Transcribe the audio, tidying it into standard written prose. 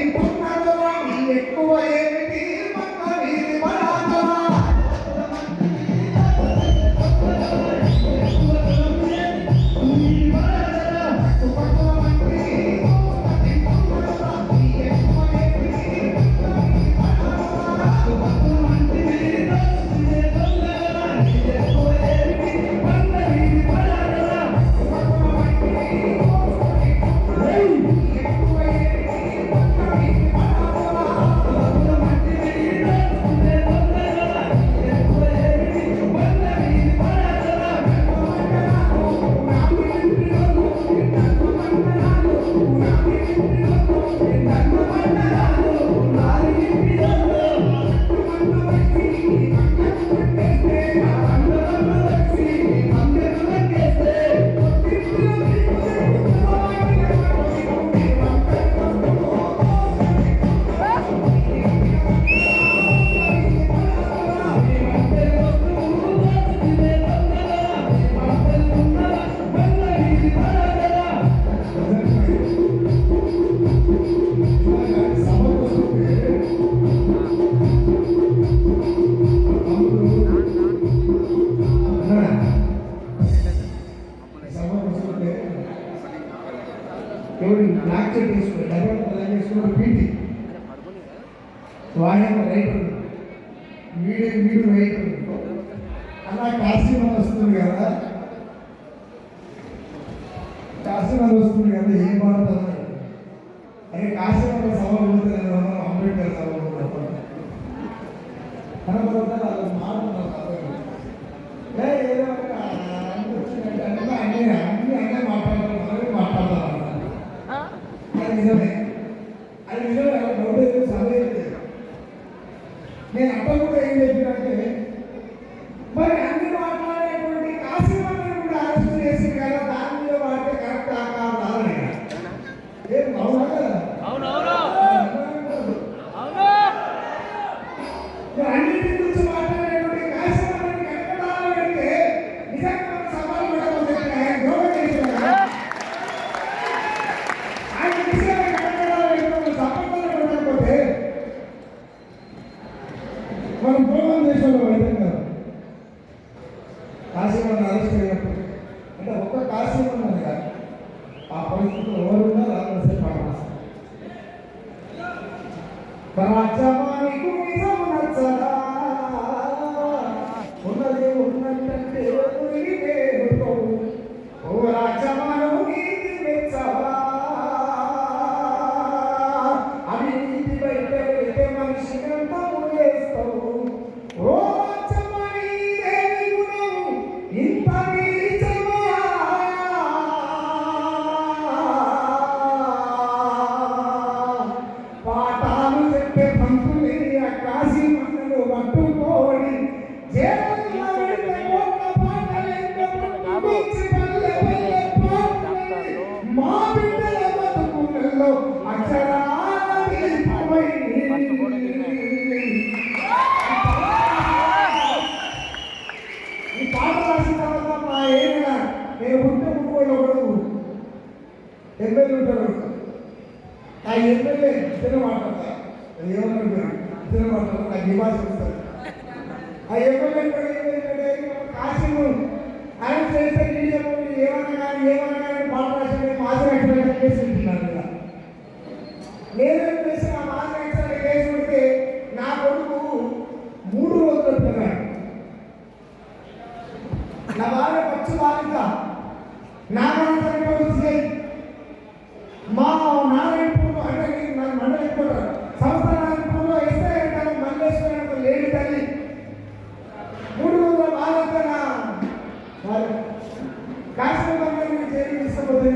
తింటున్నాడు వాడి ఎక్కువ ఏమిటి పక్క వీధి పరాజమా బ్లాక్ చెట్ వేసుకుని డబ్బులు వేసుకున్న పీటీ వాడేమో రైటర్ వీడు రైటర్ అలా కాశీమని వస్తుంది కదా ఏం బాగుంటుంది అదే కాశీమని సభలు పోతుంది అంబేద్కర్ సభలు కనబడతా వాళ్ళు మాట్లాడుతున్నారు ఏదో వచ్చిందంటే అన్నీ మాట్లాడతారు నిజమే అది నిజమే డౌట్ సమయం నేను అప్పుడు కూడా ఏం చెప్పినంటే మరి అన్ని మాట్లాడేటువంటి కాశీమని కూడా అరెస్ట్ చేసి కదా దాని మీద వాడితే కరెక్ట్ కావాలని ఏం అవునా కదా అన్నింటి గురించి మాట్లాడేటువంటి కాశీమని కట్టడాలంటే నిజంగా సవాల్ మనం పూర్వం దేశంలో విధంగా కాశీమని అరెస్ట్ అయినప్పుడు అంటే ఒక్క కాశీమని కాదు ఆ పరిస్థితులు ఎవరున్నా రావాల్సిన రాజ్యమానికి నిజం నచ్చదా ఉన్నది ఉన్నట్టంటే ఓ రాజ్యమాను నీతి మెచ్చవా అవినీతి బయట వెళ్తే మనిషి వేస్తావు ఓ రాజ్యమని దేవి గుణం ఇంత నీచమా పాఠాలు చెప్పే పంతులే కాశీమన్నలు పట్టుకోడి మా బిడ్డల బతుకులలో ఈ పాట రాసిన తర్వాత మా ఏమైనా నేను ఉంటే ముగ్గురు ఒకడు ఎమ్మెల్యే ఉంటాడు ఆ ఎమ్మెల్యే ఇద్దరు మాట్లాడతారు ఏమన్నా ఇద్దరు మాట్లాడతారు నాకు నివాస ఇస్తారు ఆ ఎమ్మెల్యే కాశీము ఆయన చేస్తే ఏమన్నా కానీ పాట రాసిన మాజీ కేసు ఉంటున్నారు కదా నేనేం చేసి ఆ మాజీ కేసు ఉంటే నా కొడుకు 3 రోజులు పిల్లగాడు నా భార్య పచ్చి బాలిక నాగరంగ మా నారాయణపూర్ అంటే మండలిపోతారు సంస్థ నారాయణపూర్లో ఎస్ఐ అంటారు మల్లేశ్వర లేడి తల్లి 3 రోజుల బాలిక కాశ్మీర్ జైలు తీసుకుపోతే